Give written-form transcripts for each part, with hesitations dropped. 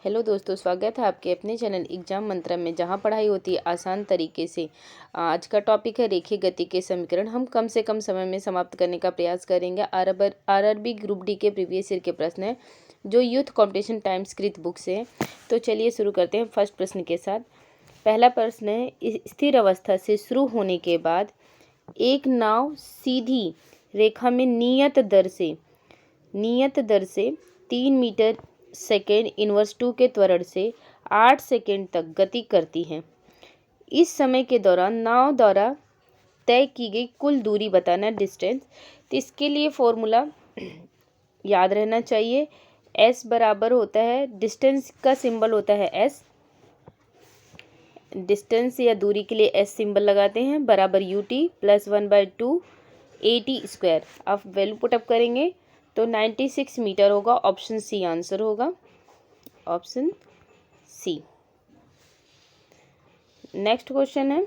Hello दोस्तों, स्वागत है आपके अपने चैनल एग्जाम मंत्र में, जहां पढ़ाई होती है आसान तरीके से। आज का टॉपिक है रेखीय गति के समीकरण। हम कम से कम समय में समाप्त करने का प्रयास करेंगे। आरआरबी ग्रुप डी के प्रीवियस ईयर के प्रश्न है जो यूथ कॉम्पिटिशन टाइम्स कृत बुक से है। तो चलिए शुरू करते हैं फर्स्ट प्रश्न के साथ। पहला प्रश्न है, स्थिर अवस्था से शुरू होने के बाद एक नाव सीधी रेखा में नियत दर से 3 मीटर सेकेंड इनवर्स 2 के त्वरण से 8 सेकेंड तक गति करती है। इस समय के दौरान नाव द्वारा तय की गई कुल दूरी बताना, डिस्टेंस। तो इसके लिए फॉर्मूला याद रहना चाहिए। s बराबर होता है, डिस्टेंस का सिंबल होता है s। डिस्टेंस या दूरी के लिए s सिंबल लगाते हैं, बराबर ut प्लस 1/2 AT²। आप वैल्यू पुटअप करेंगे तो 96 मीटर होगा। ऑप्शन सी आंसर होगा, ऑप्शन सी। नेक्स्ट क्वेश्चन है,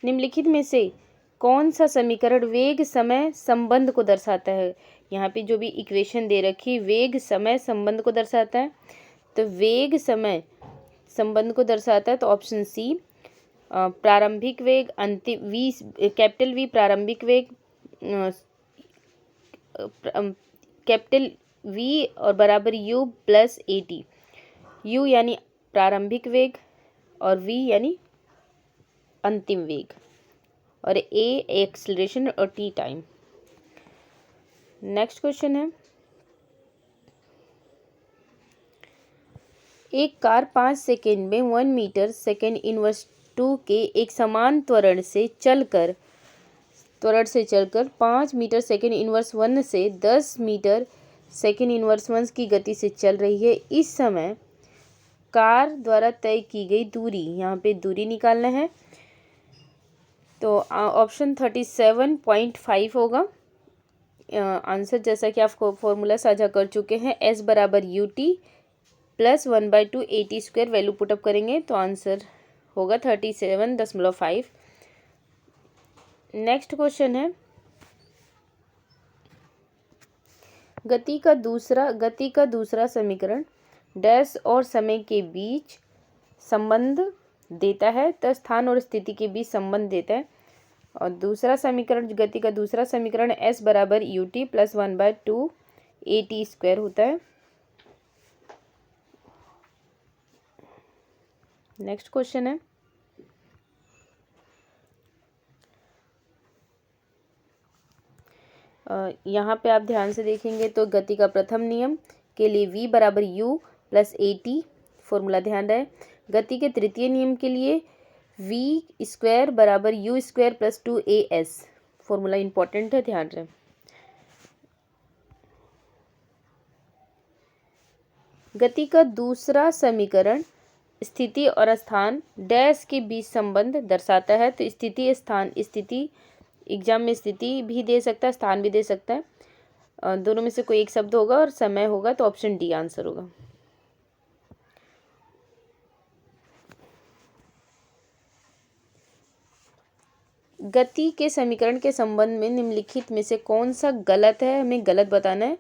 निम्नलिखित में से कौन सा समीकरण वेग समय संबंध को दर्शाता है। यहाँ पे जो भी इक्वेशन दे रखी वेग समय संबंध को दर्शाता है, तो वेग समय संबंध को दर्शाता है तो ऑप्शन सी। प्रारंभिक वेग अंतिम वी, कैपिटल वी प्रारंभिक वेग, कैपिटल वी और बराबर यू प्लस AT। यू यानी प्रारंभिक वेग और वी यानी अंतिम वेग, और ए एक्सेलरेशन और टी टाइम। नेक्स्ट क्वेश्चन है, एक कार 5 सेकेंड में 1 मीटर सेकेंड इनवर्स 2 के एक समान त्वरण से चलकर 5 मीटर सेकेंड इनवर्स 1 से 10 मीटर सेकेंड इनवर्स 1 की गति से चल रही है। इस समय कार द्वारा तय की गई दूरी, यहाँ पे दूरी निकालना है तो ऑप्शन 37.5 होगा आंसर। जैसा कि आपको फॉर्मूला साझा कर चुके हैं, s बराबर ut plus 1/2 AT²। Value put up करेंगे तो आंसर होगा 37.5। नेक्स्ट क्वेश्चन है, गति का दूसरा समीकरण डैश और समय के बीच संबंध देता है, तो स्थान और स्थिति के बीच संबंध देता है। और दूसरा समीकरण, गति का दूसरा समीकरण s बराबर ut प्लस 1/2 AT² होता है। नेक्स्ट क्वेश्चन है, यहाँ पे आप ध्यान से देखेंगे तो गति का प्रथम नियम के लिए v बराबर u प्लस AT फॉर्मूला ध्यान रहे। गति के तृतीय नियम के लिए v² बराबर u² plus 2as formula important है, ध्यान रहे। गति का दूसरा समीकरण स्थिति और स्थान डैश के बीच संबंध दर्शाता है, तो स्थिति स्थान, स्थिति एग्जाम में स्थिति भी दे सकता है, स्थान भी दे सकता है, दोनों में से कोई एक शब्द होगा और समय होगा, तो ऑप्शन डी आंसर होगा। गति के समीकरण के संबंध में निम्नलिखित में से कौन सा गलत है, हमें गलत बताना है।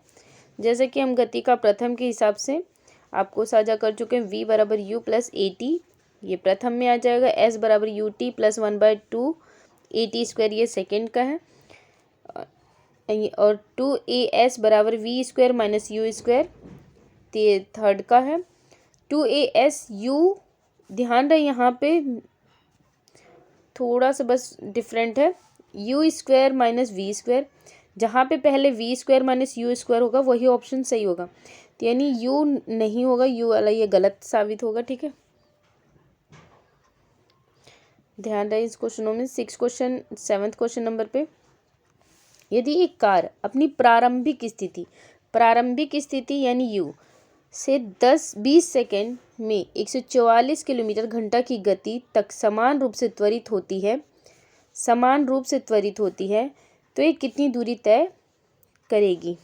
जैसे कि हम गति का प्रथम के हिसाब से आपको साझा कर चुके हैं, v बराबर u प्लस AT, ये प्रथम में आ जाएगा। s बराबर ut प्लस 1/2 AT², ये सेकेंड का है। और 2as बराबर v² माइनस u², ये थर्ड का है। 2as u, ध्यान रहे यहाँ पे थोड़ा सा बस डिफरेंट है, u² माइनस v²। जहाँ पे पहले v² माइनस u² होगा वही ऑप्शन सही होगा, तो यानी u नहीं होगा, u वाला ये गलत साबित होगा, ठीक है। ध्यान रहे इस क्वेश्चनों में। 7th क्वेश्चन नंबर पे, यदि एक कार अपनी प्रारंभिक स्थिति यानी u से 20 सेकेंड में 144 किलोमीटर घंटा की गति तक समान रूप से त्वरित होती है तो ये कितनी दूरी तय करेगी।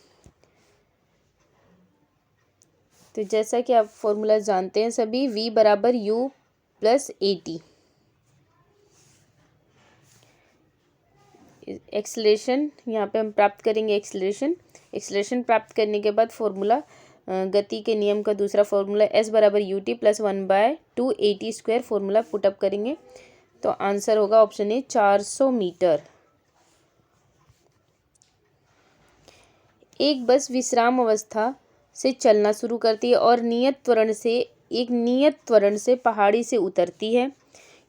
तो जैसा कि आप फॉर्मूला जानते हैं सभी, v बराबर u प्लस AT। एक्सलेशन यहाँ पे हम प्राप्त करेंगे एक्सलेशन प्राप्त करने के बाद फॉर्मूला गति के नियम का दूसरा फॉर्मूला s बराबर U T plus 1/2 AT square formula put up करेंगे तो आंसर होगा ऑप्शन ए 400 मीटर। एक बस विश्राम अवस्था से चलना शुरू करती है और एक नियत त्वरण से पहाड़ी से उतरती है।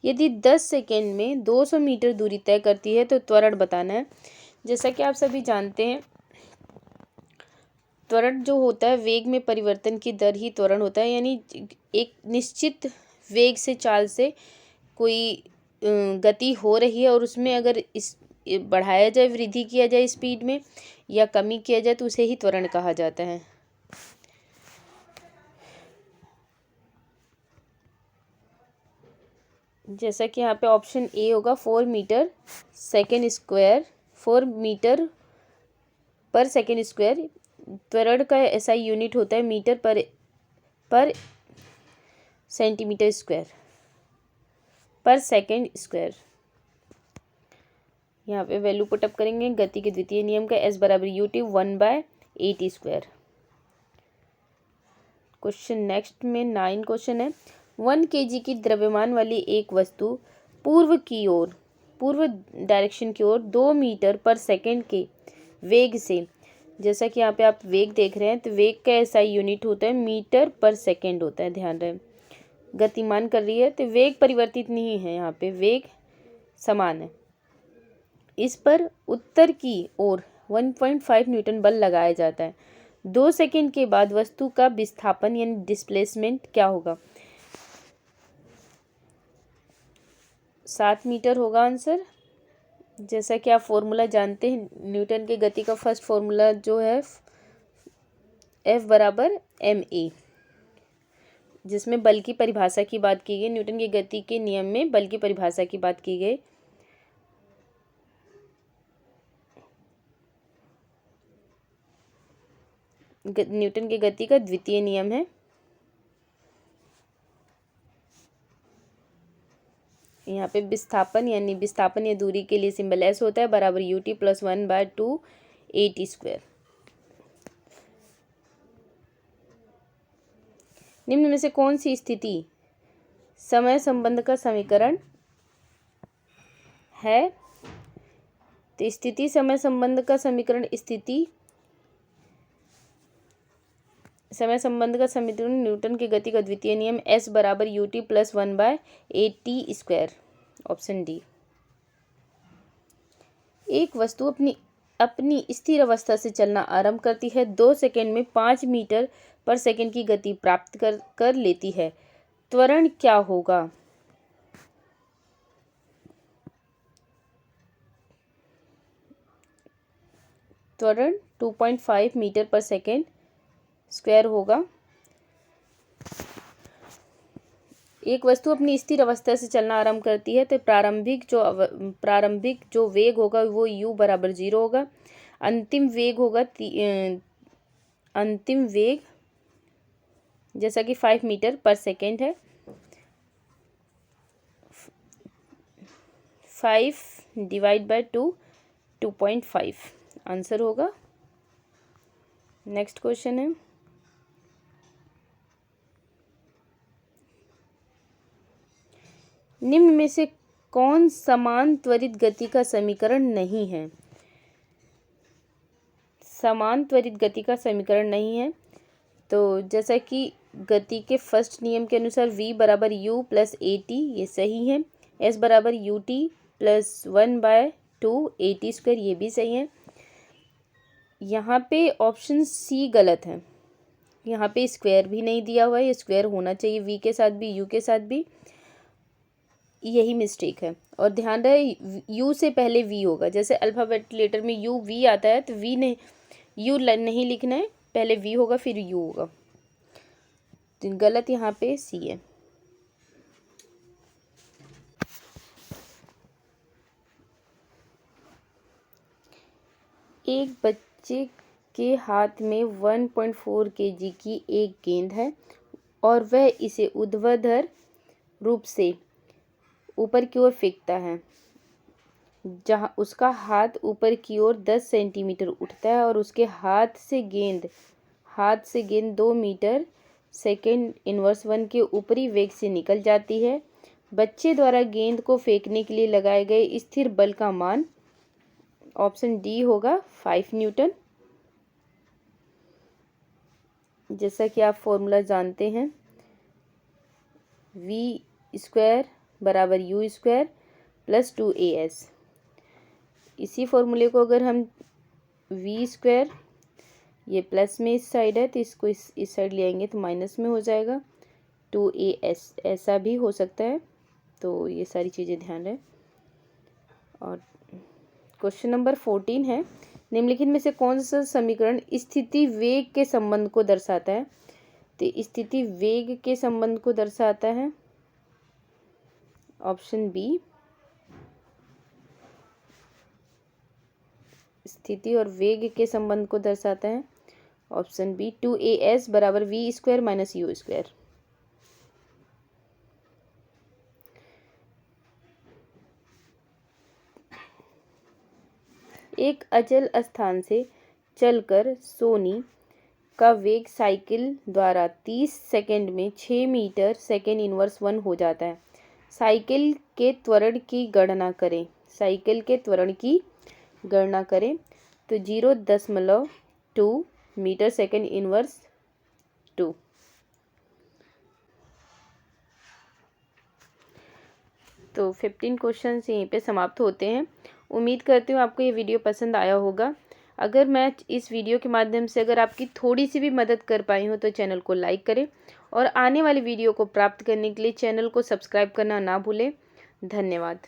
यदि 10 सेकेंड में 200 मीटर दूरी तय करती है तो त्वरण बताना है। जैसा कि आप सभी जानते हैं, त्वरण जो होता है वेग में परिवर्तन की दर ही त्वरण होता है, यानी एक निश्चित वेग से चाल से कोई गति हो रही है और उसमें अगर इस बढ़ाया जाए, वृद्धि किया जाए स्पीड में या कमी किया जाए तो उसे ही त्वरण कहा जाता है। जैसा कि यहाँ पे ऑप्शन ए होगा 4 मीटर पर सेकेंड स्क्वायर। त्वरण का ऐसा यूनिट होता है मीटर पर सेंटीमीटर स्क्वायर पर सेकेंड स्क्वायर। यहाँ पे वैल्यू पुटअप करेंगे गति के द्वितीय नियम का s बराबर U T 1/AT square. Question next में 9 क्वेश्चन है। 1 kg की द्रव्यमान वाली एक वस्तु पूर्व डायरेक्शन की ओर 2 मीटर पर सेकेंड के वेग से, जैसा कि यहाँ पे आप वेग देख रहे हैं तो वेग का ऐसा यूनिट होता है मीटर पर सेकेंड होता है, ध्यान रहे, गतिमान कर रही है तो वेग परिवर्तित नहीं है, यहाँ पे वेग समान है। इस पर उत्तर की ओर 1.5 न्यूटन बल लगाया जाता है। 2 सेकेंड के बाद वस्तु का विस्थापन यानी डिस्प्लेसमेंट क्या होगा? 7 मीटर होगा आंसर। जैसा कि आप फॉर्मूला जानते हैं, न्यूटन के गति का फर्स्ट फॉर्मूला जो है F बराबर ma, जिसमें बल की परिभाषा की बात की गई। न्यूटन की गति के नियम में बल की परिभाषा की बात की गई। न्यूटन की गति का द्वितीय नियम है। यहाँ पे विस्थापन या दूरी के लिए सिंबल s होता है बराबर U T plus 1/2 AT square. निम्न में से कौन सी स्थिति समय संबंध का समीकरण है? तो स्थिति समय संबंध का समीकरण न्यूटन की गति का द्वितीय नियम s बराबर U T plus 1/AT square, option D. एक वस्तु अपनी स्थिर अवस्था से चलना आरंभ करती है, 2 सेकेंड में 5 मीटर पर सेकेंड की गति प्राप्त कर लेती है। त्वरण क्या होगा? त्वरण 2.5 मीटर पर सेकेंड स्क्वायर होगा। एक वस्तु अपनी स्थिर अवस्था से चलना आरंभ करती है तो प्रारंभिक जो वेग होगा वो u बराबर 0 होगा। अंतिम वेग जैसा कि 5 मीटर पर सेकेंड है। 5 डिवाइड बाय 2.5 आंसर होगा। नेक्स्ट क्वेश्चन है। निम्न में से कौन समान त्वरित गति का समीकरण नहीं है? समान त्वरित गति का समीकरण नहीं है तो जैसा कि गति के फर्स्ट नियम के अनुसार v बराबर u प्लस AT, ये सही है। s बराबर U T plus 1/2 AT square, ये भी सही है। यहाँ पे ऑप्शन सी गलत है। यहाँ पे स्क्वायर भी नहीं दिया हुआ है, ये स्क्वायर होना चाहिए v के साथ भी u के साथ भी, यही मिस्टेक है। और ध्यान रहे u से पहले v होगा। जैसे अल्फ़ाबेट लेटर में u v आता है तो v नहीं, u नहीं लिखना है, पहले v होगा फिर u होगा। तो गलत यहाँ पे सी है। एक बच्चे के हाथ में 1.4 kg की एक गेंद है और वह इसे ऊर्ध्वाधर रूप से ऊपर की ओर फेंकता है। जहाँ उसका हाथ ऊपर की ओर 10 सेंटीमीटर उठता है और उसके हाथ से गेंद 2 मीटर सेकेंड इनवर्स 1 के ऊपरी वेग से निकल जाती है। बच्चे द्वारा गेंद को फेंकने के लिए लगाए गए स्थिर बल का मान, ऑप्शन डी होगा 5 न्यूटन। जैसा कि आप फॉर्मूला जानते हैं, v² बराबर u² प्लस 2as। इसी फॉर्मूले को अगर हम v², ये प्लस में इस साइड है तो इसको इस साइड ले आएंगे तो माइनस में हो जाएगा, 2as ऐसा भी हो सकता है। तो ये सारी चीज़ें ध्यान रहे। और क्वेश्चन नंबर 14 है, निम्नलिखित में से कौन सा समीकरण स्थिति वेग के संबंध को दर्शाता है? तो स्थिति वेग के संबंध को दर्शाता है ऑप्शन बी। स्थिति और वेग के संबंध को दर्शाता है ऑप्शन बी, 2as बराबर v² माइनस u²। एक अचल स्थान से चलकर सोनी का वेग साइकिल द्वारा 30 सेकंड में 6 मीटर सेकेंड इनवर्स 1 हो जाता है। साइकिल के त्वरण की गणना करें। तो 0.2 मीटर सेकेंड इनवर्स 2। तो 15 क्वेश्चन यहीं पे समाप्त होते हैं। उम्मीद करती हूँ आपको ये वीडियो पसंद आया होगा। अगर मैं इस वीडियो के माध्यम से अगर आपकी थोड़ी सी भी मदद कर पाई हूँ तो चैनल को लाइक करें और आने वाली वीडियो को प्राप्त करने के लिए चैनल को सब्सक्राइब करना ना भूलें। धन्यवाद।